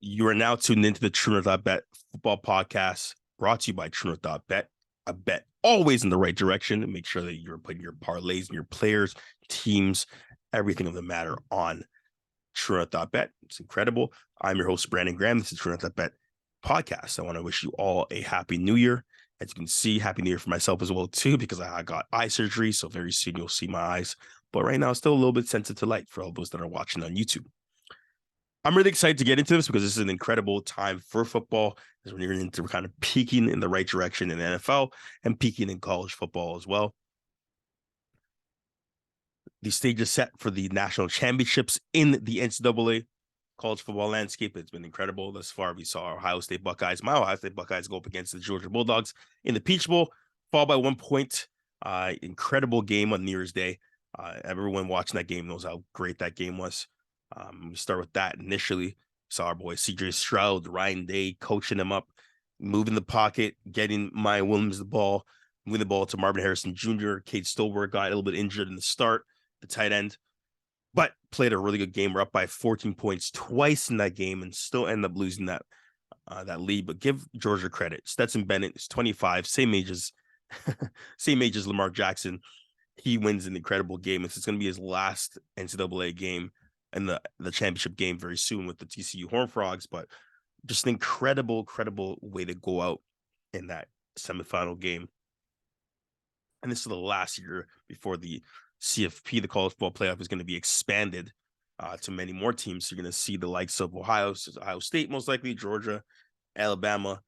You are now tuned into the TRUENORTH.BET football podcast, brought to you by TRUENORTH.BET. A bet always in the right direction. Make sure that you're putting your parlays and your players, teams, everything of the matter on TRUENORTH.BET. It's incredible. I'm your host, Brandon Graham. This is TRUENORTH.BET podcast. I want to wish you all a happy new year. As you can see, happy new year for myself as well, too, because I got eye surgery. So very soon you'll see my eyes. But right now, it's still a little bit sensitive to light for all those that are watching on YouTube. I'm really excited to get into this because this is an incredible time for football, as we're into kind of peaking in the right direction in the NFL and peaking in college football as well. The stage is set for the national championships in the NCAA college football landscape. It's been incredible thus far. We saw my Ohio State Buckeyes go up against the Georgia Bulldogs in the Peach Bowl, fall by 1 point. Incredible game on New Year's Day. Everyone watching that game knows how great that game was. We start with that initially. Saw our boy CJ Stroud, Ryan Day coaching him up, moving the pocket, getting Maya Williams the ball, moving the ball to Marvin Harrison Jr. Cade Stolberg got a little bit injured in the start, the tight end, but played a really good game. We're up by 14 points twice in that game and still end up losing that lead. But give Georgia credit. Stetson Bennett is 25, same age as Lamar Jackson. He wins an incredible game. It's going to be his last NCAA game and the championship game very soon with the TCU Horned Frogs, but just an incredible way to go out in that semifinal game. And this is the last year before the CFP, the college football playoff, is going to be expanded to many more teams. So you're going to see the likes of Ohio State, most likely, Georgia, Alabama,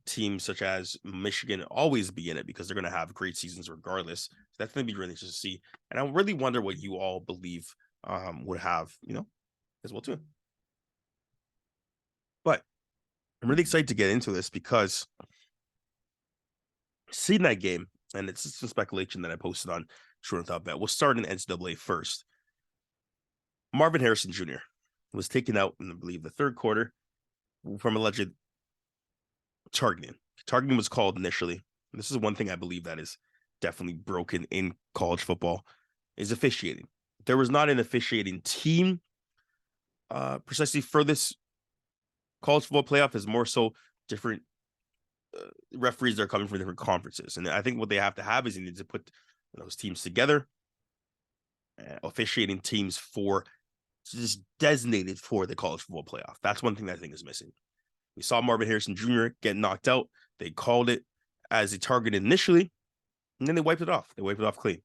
teams such as Michigan always be in it because they're going to have great seasons regardless. So that's going to be really interesting to see. And I really wonder what you all believe would have, as well too. But I'm really excited to get into this because seeing that game, and it's just some speculation that I posted on TRUENORTH.BET. We'll start in NCAA first. Marvin Harrison Jr. was taken out in, I believe, the third quarter from alleged targeting. Targeting was called initially. And this is one thing I believe that is definitely broken in college football, is officiating. There was not an officiating team precisely for this college football playoff. Is more so different referees that are coming from different conferences. And I think what they have to have is they need to put those teams together, officiating teams for just designated for the college football playoff. That's one thing that I think is missing. We saw Marvin Harrison Jr. get knocked out. They called it as a target initially, and then they wiped it off. They wiped it off clean.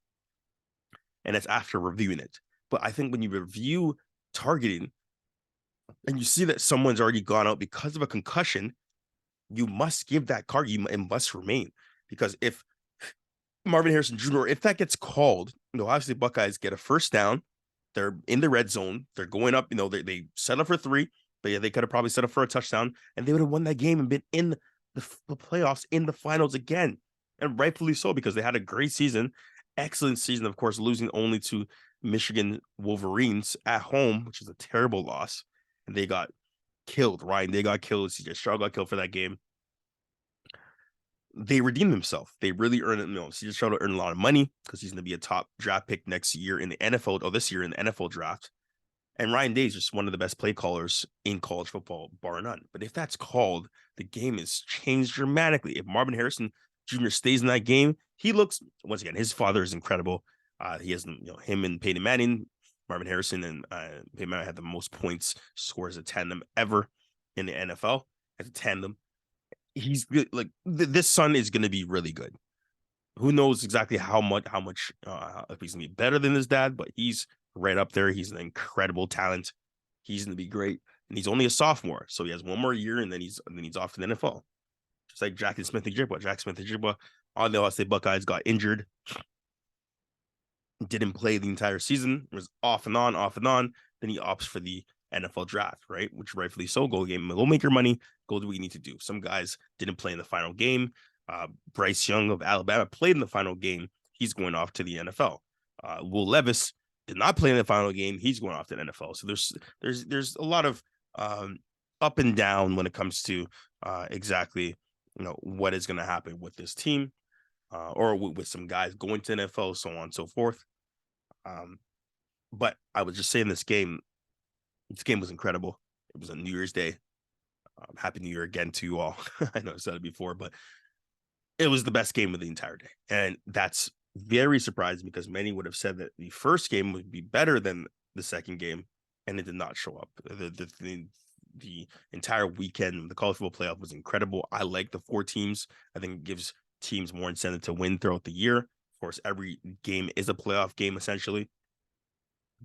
And that's after reviewing it. But I think when you review targeting and you see that someone's already gone out because of a concussion, you must give that card. It must remain. Because if Marvin Harrison Jr., if that gets called, Ohio State Buckeyes get a first down. They're in the red zone. They're going up. They set up for 3, but yeah, they could have probably set up for a touchdown, and they would have won that game and been in the playoffs, in the finals again, and rightfully so, because they had a great season, excellent season. Of course, losing only to Michigan Wolverines at home, which is a terrible loss, and they got killed. Ryan, they got killed. CJ Stroud got killed for that game. They redeemed themselves. They really earned it. CJ Stroud earned a lot of money because he's going to be a top draft pick next year in the NFL, or this year in the NFL draft. And Ryan Day is just one of the best play callers in college football, bar none. But if that's called, the game is changed dramatically. If Marvin Harrison Jr. stays in that game, he looks, once again, his father is incredible. He has, him and Peyton Manning, Marvin Harrison and Peyton Manning had the most points scored as a tandem ever in the NFL as a tandem. He's like, this son is going to be really good. Who knows exactly how much if he's going to be better than his dad, but he's right up there. He's an incredible talent. He's going to be great. And he's only a sophomore. So he has one more year and then he's off to the NFL. Just like Jack Smith-Njigba on the Ohio State Buckeyes got injured. Didn't play the entire season. Was off and on. Then he opts for the NFL draft, right? Which rightfully so. Go make your money. Go do what you need to do. Some guys didn't play in the final game. Bryce Young of Alabama played in the final game. He's going off to the NFL. Will Levis did not play in the final game. He's going off to the NFL. So there's a lot of up and down when it comes to exactly what is going to happen with this team or with some guys going to NFL, so on and so forth. But I would just say in this game was incredible. It was on New Year's Day. Happy New Year again to you all. I know I said it before, but it was the best game of the entire day. And that's very surprising because many would have said that the first game would be better than the second game, and it did not show up. The entire weekend, the college football playoff was incredible. I like the 4 teams. I think it gives teams more incentive to win throughout the year. Of course, every game is a playoff game essentially,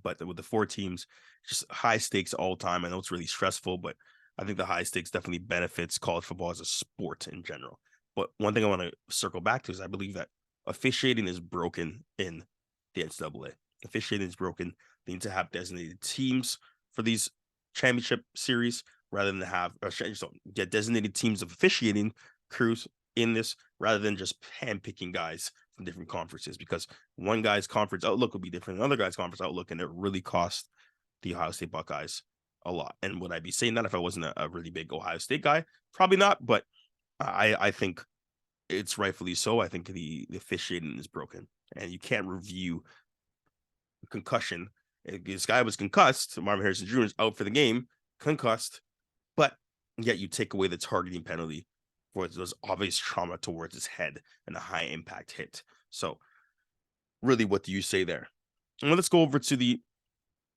but with the 4 teams, just high stakes all time. I know it's really stressful, but I think the high stakes definitely benefits college football as a sport in general. But one thing I want to circle back to is I believe that officiating is broken in the NCAA. Officiating is broken. They need to have designated teams for these championship series rather than have get designated teams of officiating crews in this rather than just handpicking guys from different conferences, because one guy's conference outlook will be different than another guy's conference outlook, and it really cost the Ohio State Buckeyes a lot. And would I be saying that if I wasn't a really big Ohio State guy? Probably not, but I think it's rightfully so. I think the officiating is broken, and you can't review concussion. This guy was concussed. Marvin Harrison Jr. is out for the game, concussed, but yet you take away the targeting penalty for those obvious trauma towards his head and a high impact hit. So, really, what do you say there? And let's go over to the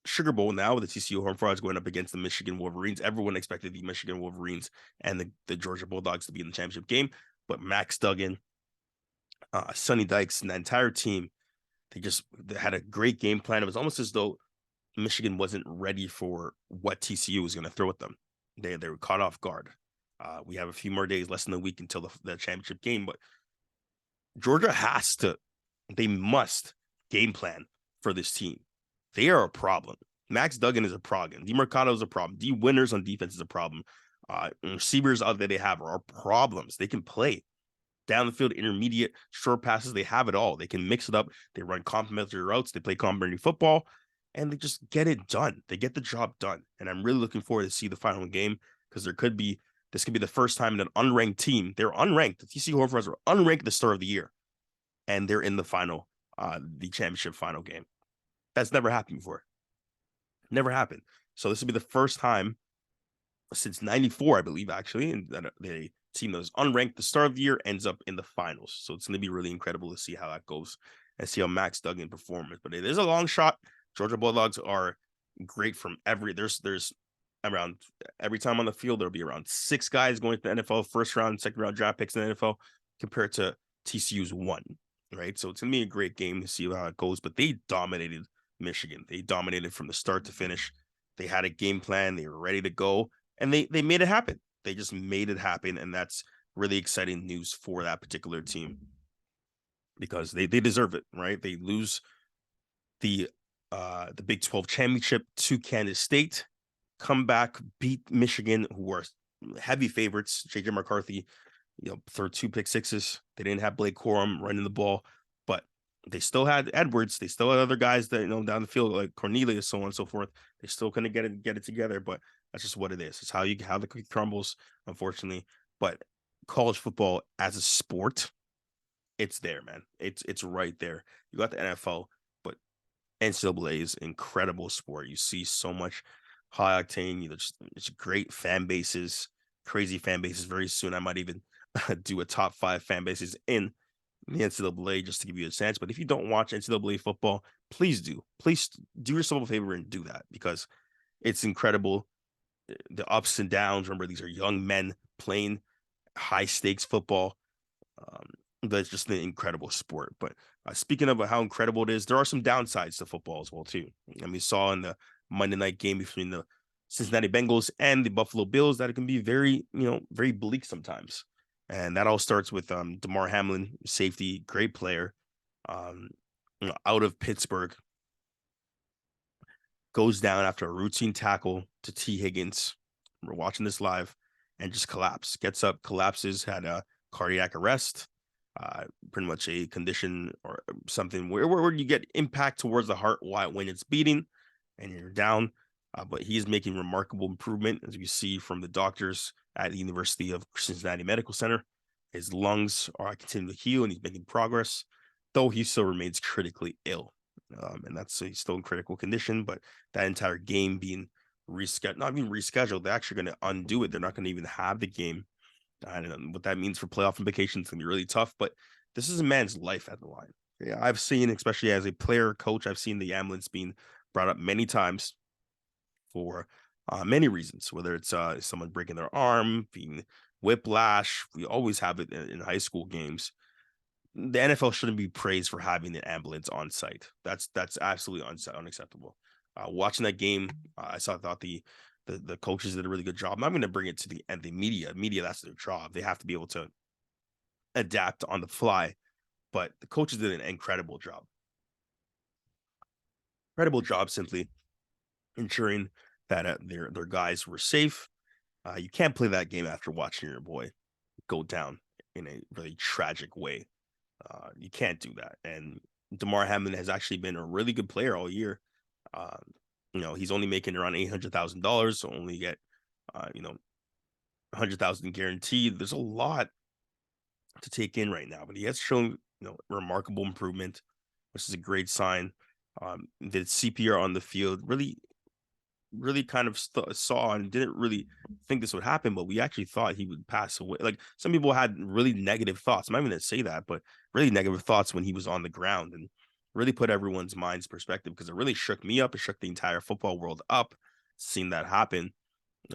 Sugar Bowl now with the TCU Horned Frogs going up against the Michigan Wolverines. Everyone expected the Michigan Wolverines and the Georgia Bulldogs to be in the championship game, but Max Duggan, Sonny Dykes, and the entire team, they had a great game plan. It was almost as though Michigan wasn't ready for what TCU was going to throw at them. They were caught off guard. We have a few more days, less than a week until the championship game, but Georgia they must game plan for this team. They are a problem. Max Duggan is a problem. DeMarcado is a problem. D Winners on defense is a problem. Receivers out there they have are problems. They can play down the field, intermediate, short passes. They have it all. They can mix it up. They run complementary routes. They play complementary football, and they just get it done. They get the job done. And I'm really looking forward to see the final game because this could be the first time in an unranked team. They're unranked. The TCU Horned Frogs were unranked at the start of the year, and they're in the final, the championship final game. That's never happened before. Never happened. So this will be the first time since '94, I believe, actually, and that the team that was unranked the start of the year ends up in the finals. So it's going to be really incredible to see how that goes and see how Max Duggan performs. But it is a long shot. Georgia Bulldogs are great from there's around every time on the field, there'll be around 6 guys going to the NFL first round, second round draft picks in the NFL compared to TCU's 1, right? So it's going to be a great game to see how it goes. But they dominated Michigan. They dominated from the start to finish. They had a game plan. They were ready to go, and they made it happen. They just made it happen, and that's really exciting news for that particular team because they deserve it, right? They lose the Big 12 championship to Kansas State, come back, beat Michigan, who are heavy favorites. JJ McCarthy, threw 2 pick sixes. They didn't have Blake Corum running the ball, but they still had Edwards. They still had other guys that down the field like Cornelius, so on and so forth. They still couldn't get it together, but that's just what it is. It's how the cookie crumbles, unfortunately. But college football as a sport, it's there, man. It's right there. You got the NFL, but NCAA is an incredible sport. You see so much high octane. It's great fan bases, crazy fan bases. Very soon, I might even do a top 5 fan bases in the NCAA just to give you a sense. But if you don't watch NCAA football, please do. Please do yourself a favor and do that because it's incredible. The ups and downs. Remember, these are young men playing high stakes football. But it's just an incredible sport. But speaking of how incredible it is, there are some downsides to football as well too. And we saw in the Monday night game between the Cincinnati Bengals and the Buffalo Bills that it can be very, very bleak sometimes. And that all starts with Demar Hamlin, safety, great player, out of Pittsburgh, goes down after a routine tackle to T. Higgins. We're watching this live and just collapsed. Gets up, collapses, had a cardiac arrest, pretty much a condition or something where you get impact towards the heart when it's beating and you're down. But he's making remarkable improvement, as we see from the doctors at the University of Cincinnati Medical Center. His lungs are continuing to heal and he's making progress, though he still remains critically ill. And he's still in critical condition, but that entire game being not even reschedule. They're actually going to undo it. They're not going to even have the game. I don't know what that means for playoff implications. It's going to be really tough, but this is a man's life at the line. Yeah, I've seen, especially as a player coach, I've seen the ambulance being brought up many times for many reasons, whether it's someone breaking their arm, being whiplash. We always have it in high school games. The NFL shouldn't be praised for having an ambulance on site. That's absolutely unacceptable. Watching that game, thought the coaches did a really good job. I'm going to bring it to the media. Media, that's their job. They have to be able to adapt on the fly. But the coaches did an incredible job. Incredible job simply ensuring that their guys were safe. You can't play that game after watching your boy go down in a really tragic way. You can't do that. And Demar Hamlin has actually been a really good player all year. He's only making around $800,000, so only get $100,000 guaranteed. There's a lot to take in right now, but he has shown remarkable improvement, which is a great sign. The CPR on the field really kind of saw and didn't really think this would happen, but we actually thought he would pass away. Like, some people had really negative thoughts. I'm not even going to say that, but really negative thoughts when he was on the ground, and really put everyone's minds perspective, because it really shook me up. It shook the entire football world up seeing that happen.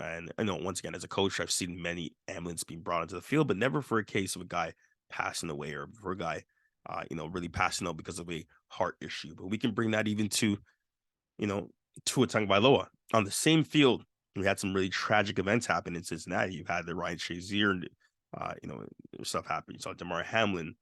And I know, once again, as a coach, I've seen many ambulances being brought into the field, but never for a case of a guy passing away, or for a guy, really passing out because of a heart issue. But we can bring that even to, Tua Tagovailoa on the same field. We had some really tragic events happen in Cincinnati. You've had the Ryan Shazier, stuff happen. You saw Demar Hamlin,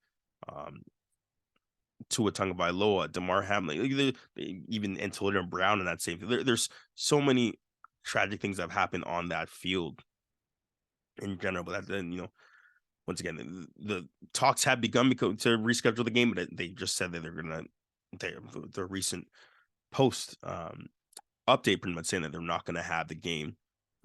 Tua Tagovailoa, Demar Hamlin, even Antonio Brown in that same field. There's so many tragic things that have happened on that field in general. But then, once again, the talks have begun to reschedule the game, but they just said that the recent post update pretty much saying that they're not going to have the game.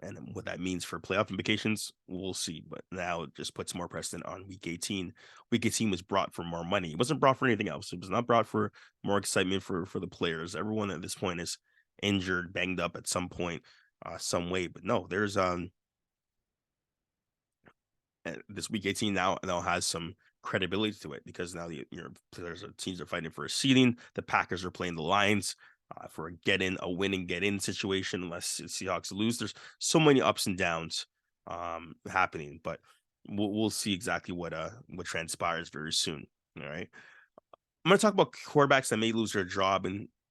And what that means for playoff implications, we'll see. But now it just puts more precedent on week 18. Week 18 was brought for more money. It wasn't brought for anything else. It was not brought for more excitement for the players. Everyone at this point is injured, banged up at some point, some way. But no, there's this week 18 now has some credibility to it, because now teams are fighting for a seeding. The Packers are playing the Lions for a winning get-in situation, unless Seahawks lose. There's so many ups and downs happening, but we'll see exactly what transpires very soon. All right, I'm going to talk about quarterbacks that may lose their job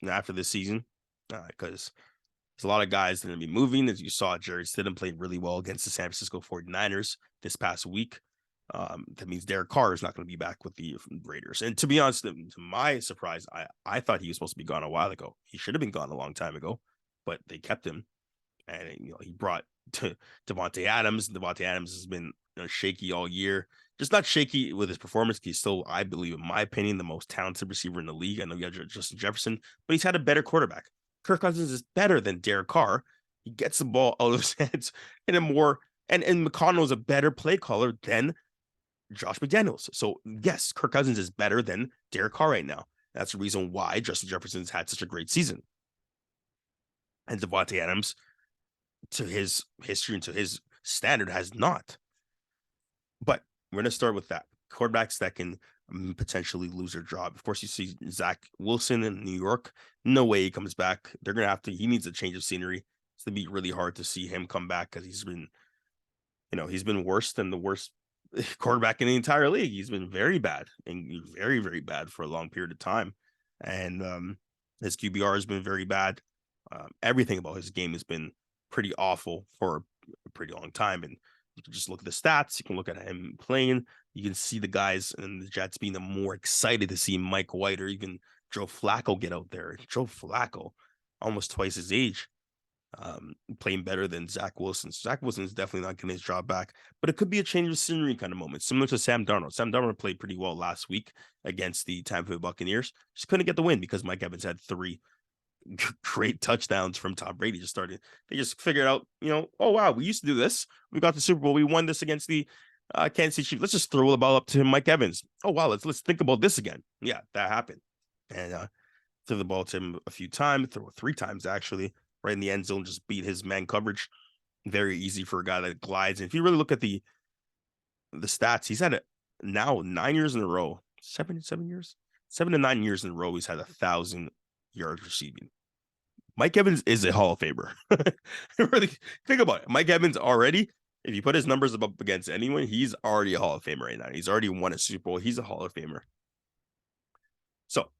after this season, because there's a lot of guys that are going to be moving. As you saw, Jerry Stidham played really well against the San Francisco 49ers this past week. That means Derek Carr is not going to be back with the Raiders. And to be honest, to my surprise, I thought he was supposed to be gone a while ago. He should have been gone a long time ago, but they kept him. And he brought Davante Adams. Davante Adams has been shaky all year. Just not shaky with his performance. He's still, I believe, in my opinion, the most talented receiver in the league. I know you got Justin Jefferson, but he's had a better quarterback. Kirk Cousins is better than Derek Carr. He gets the ball out of his hands in a more, and McConnell is a better play caller than Josh McDaniels. So yes, Kirk Cousins is better than Derek Carr right now. That's the reason why Justin Jefferson's had such a great season. And Davante Adams, to his history and to his standard, has not. But we're going to start with that. Quarterbacks that can potentially lose their job. Of course, you see Zach Wilson in New York. No way he comes back. They're going to have to, he needs a change of scenery. It's going to be really hard to see him come back, because he's been worse than the worst quarterback in the entire league. He's been very bad, and very, very bad for a long period of time. And his QBR has been very bad. Everything about his game has been pretty awful for a pretty long time. And you can just look at the stats. You can look at him playing. You can see the guys and the Jets being more excited to see Mike White or even Joe Flacco get out there. Joe Flacco, almost twice his age, playing better than Zach Wilson. Zach Wilson is definitely not getting his job back, but it could be a change of scenery kind of moment, similar to Sam Darnold. Sam Darnold played pretty well last week against the Tampa Bay Buccaneers. Just couldn't get the win because Mike Evans had 3 great touchdowns from Tom Brady. They just figured out, oh wow, we used to do this. We got the Super Bowl. We won this against the Kansas City Chiefs. Let's just throw the ball up to Mike Evans. Oh wow, let's think about this again. Yeah, that happened. And threw the ball to him a few times, threw 3 times actually. right in the end zone, just beat his man coverage. Very easy for a guy that glides. And if you really look at the stats, he's had it now 9 years in a row, 7 years, 7 to 9 years in a row. He's had 1,000 yards receiving. Mike Evans is a Hall of Famer. Really think about it. Mike Evans already, if you put his numbers up against anyone, he's already a Hall of Famer right now. He's already won a Super Bowl. He's a Hall of Famer. So,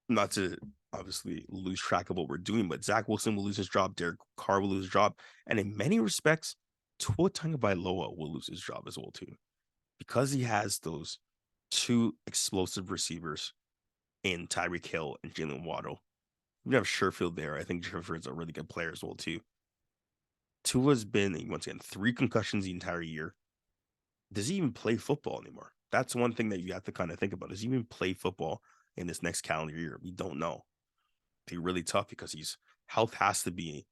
not to obviously lose track of what we're doing, but Zach Wilson will lose his job. Derek Carr will lose his job. And in many respects, Tua Tagovailoa will lose his job as well, too. Because he has those two explosive receivers in Tyreek Hill and Jalen Waddle. We have Sherfield there. I think Sherfield's a really good player as well, too. Tua's been, once again, 3 concussions the entire year. Does he even play football anymore? That's one thing that you have to kind of think about. Does he even play football in this next calendar year? We don't know. It'd be really tough because health has to be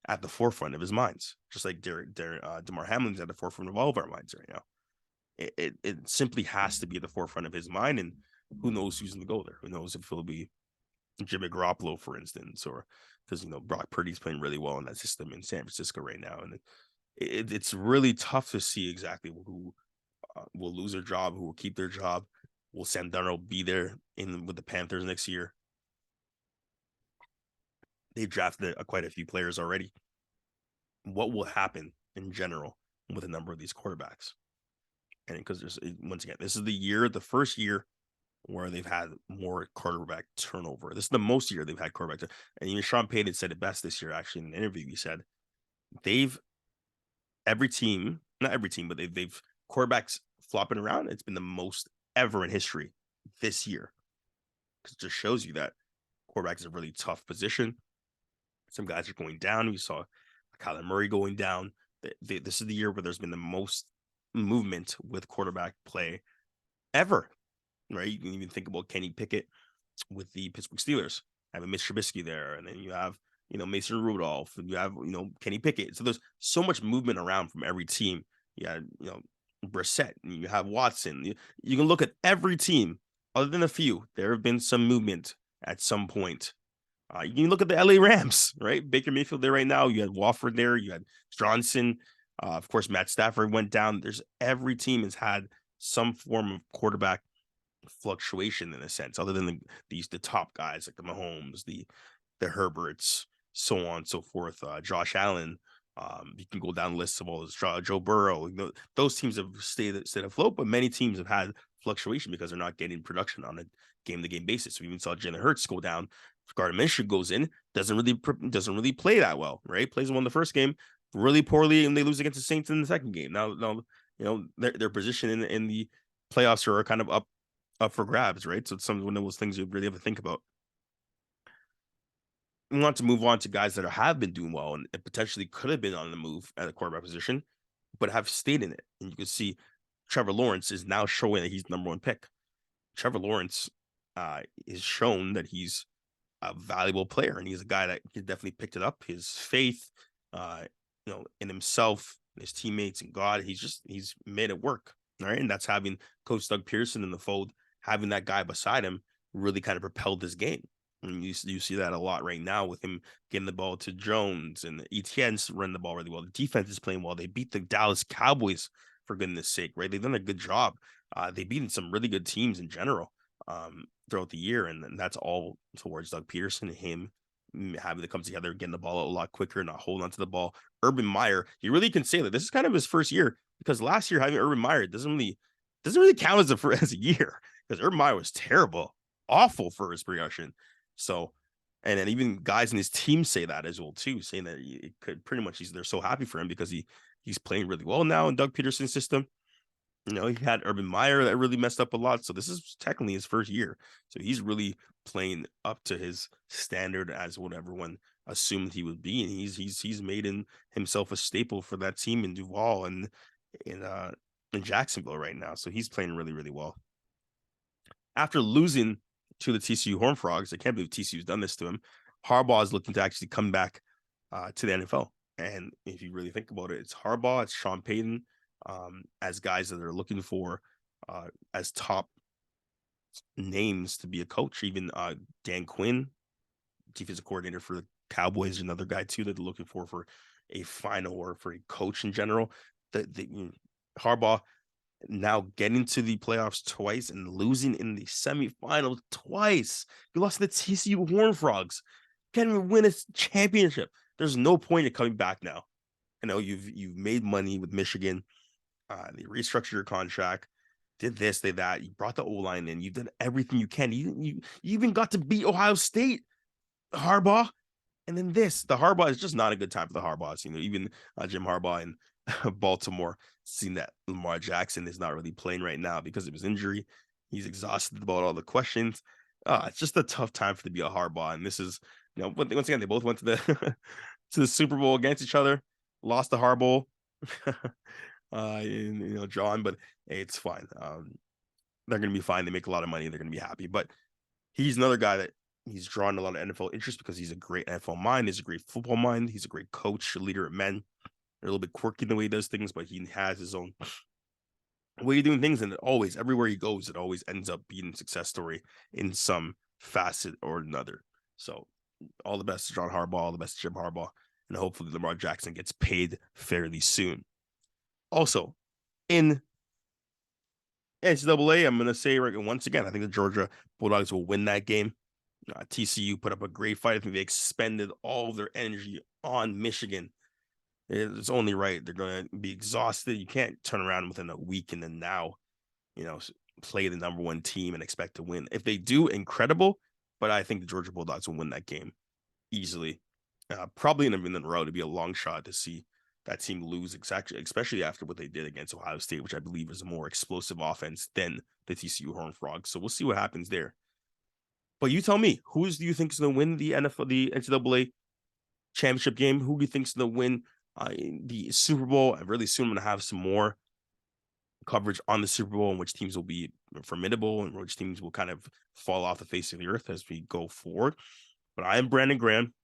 at the forefront of his minds. Just like Demar Hamlin's at the forefront of all of our minds right now. It simply has to be at the forefront of his mind, and who knows who's going to go there? Who knows if it'll be Jimmy Garoppolo, for instance, or because Brock Purdy's playing really well in that system in San Francisco right now, and it's really tough to see exactly who will lose their job, who will keep their job. Will Sam Darnold be there with the Panthers next year? They drafted quite a few players already. What will happen in general with a number of these quarterbacks? And because once again, this is the first year where they've had more quarterback turnover. This is the most year they've had quarterback turnover. And even Sean Payton said it best this year, actually, in an interview. He said every team, not every team, but they've quarterbacks flopping around. It's been the most ever in history this year. Because it just shows you that quarterback is a really tough position. Some guys are going down. We saw Kyler Murray going down. This is the year where there's been the most movement with quarterback play ever. Right, you can even think about Kenny Pickett with the Pittsburgh Steelers, having Mitch Trubisky there, and then you have Mason Rudolph, and you have Kenny Pickett. So there's so much movement around from every team. You had Brissett, and you have Watson. You can look at every team, other than a few. There have been some movement at some point. You can look at the LA Rams, right? Baker Mayfield there right now. You had Wofford there. You had Johnson. Of course, Matt Stafford went down. Every team has had some form of quarterback fluctuation in a sense, other than the top guys like the Mahomes, the Herberts, so on and so forth. Josh Allen. You can go down the list of all this. Joe Burrow. Those teams have stayed afloat, but many teams have had fluctuation because they're not getting production on a game-to-game basis. We even saw Jalen Hurts go down. Gardner Minshew goes in, doesn't really play that well, right? Plays one the first game really poorly, and they lose against the Saints in the second game. Now their position in the playoffs are kind of up for grabs, right? So it's one of those things you really have to think about. We want to move on to guys that have been doing well and potentially could have been on the move at the quarterback position, but have stayed in it. And you can see Trevor Lawrence is now showing that he's the number 1 pick. Trevor Lawrence is shown that he's a valuable player, and he's a guy that definitely picked it up. His faith, in himself, his teammates, and God, he's made it work. All right, and that's having Coach Doug Pearson in the fold, having that guy beside him, really kind of propelled this game. And you see that a lot right now with him getting the ball to Jones, and Etienne's running the ball really well. The defense is playing well. They beat the Dallas Cowboys, for goodness sake, right? They've done a good job. They beaten some really good teams in general throughout the year, and that's all towards Doug Peterson and him having to come together, getting the ball out a lot quicker, not holding onto the ball. Urban Meyer, you really can say that this is kind of his first year, because last year having Urban Meyer doesn't really count as a year, because Urban Meyer was terrible, awful for his production. So, and then even guys in his team say that as well too, saying that it could pretty much they're so happy for him because he's playing really well now in Doug Peterson's system. He had Urban Meyer that really messed up a lot. So this is technically his first year. So he's really playing up to his standard as what everyone assumed he would be. And he's made himself a staple for that team in Duval and in Jacksonville right now. So he's playing really, really well. After losing to the TCU Horned Frogs, I can't believe TCU's done this to him. Harbaugh is looking to actually come back to the NFL. And if you really think about it, it's Harbaugh, it's Sean Payton, as guys that are looking for as top names to be a coach. Even Dan Quinn, defensive coordinator for the Cowboys, another guy too that they're looking for a final or for a coach in general. Harbaugh now getting to the playoffs twice and losing in the semifinals twice. You lost to the TCU Horned Frogs. Can't even win a championship. There's no point in coming back now. I know you've made money with Michigan. They restructured your contract, did this, did that. You brought the O-line in. You've done everything you can. You even got to beat Ohio State, Harbaugh. And then the Harbaugh is just not a good time for the Harbaughs. Even Jim Harbaugh in Baltimore, seen that Lamar Jackson is not really playing right now because of his injury. He's exhausted about all the questions. It's just a tough time for to be a Harbaugh. And this is, once again, they both went to the to the Super Bowl against each other, lost the Harbaugh, John, but hey, it's fine. They're going to be fine. They make a lot of money. They're going to be happy. But he's another guy that he's drawn a lot of NFL interest because he's a great NFL mind. He's a great football mind. He's a great coach, a leader of men. They're a little bit quirky in the way he does things, but he has his own way of doing things. And everywhere he goes, it always ends up being a success story in some facet or another. So all the best to John Harbaugh, all the best to Jim Harbaugh, and hopefully Lamar Jackson gets paid fairly soon. Also, in NCAA, I'm going to say once again, I think the Georgia Bulldogs will win that game. TCU put up a great fight. I think they expended all of their energy on Michigan. It's only right. They're going to be exhausted. You can't turn around within a week and then now, play the number one team and expect to win. If they do, incredible. But I think the Georgia Bulldogs will win that game easily. Probably in a row to be a long shot to see that team lose, exactly, especially after what they did against Ohio State, which I believe is a more explosive offense than the TCU Horned Frogs. So we'll see what happens there. But you tell me, who do you think is going to win the NCAA championship game? Who do you think is going to win the Super Bowl? And really soon I'm going to have some more coverage on the Super Bowl and which teams will be formidable and which teams will kind of fall off the face of the earth as we go forward. But I am Brandon Graham.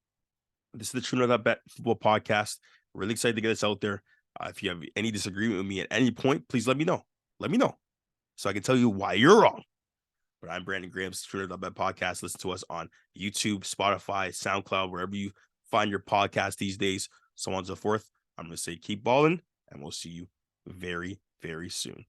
This is the TRUENORTH.BET Football Podcast. Really excited to get this out there. If you have any disagreement with me at any point, please let me know. Let me know so I can tell you why you're wrong. But I'm Brandon Graham's TRUENORTH.BET Podcast. Listen to us on YouTube, Spotify, SoundCloud, wherever you find your podcast these days, so on and so forth. I'm going to say keep balling, and we'll see you very, very soon.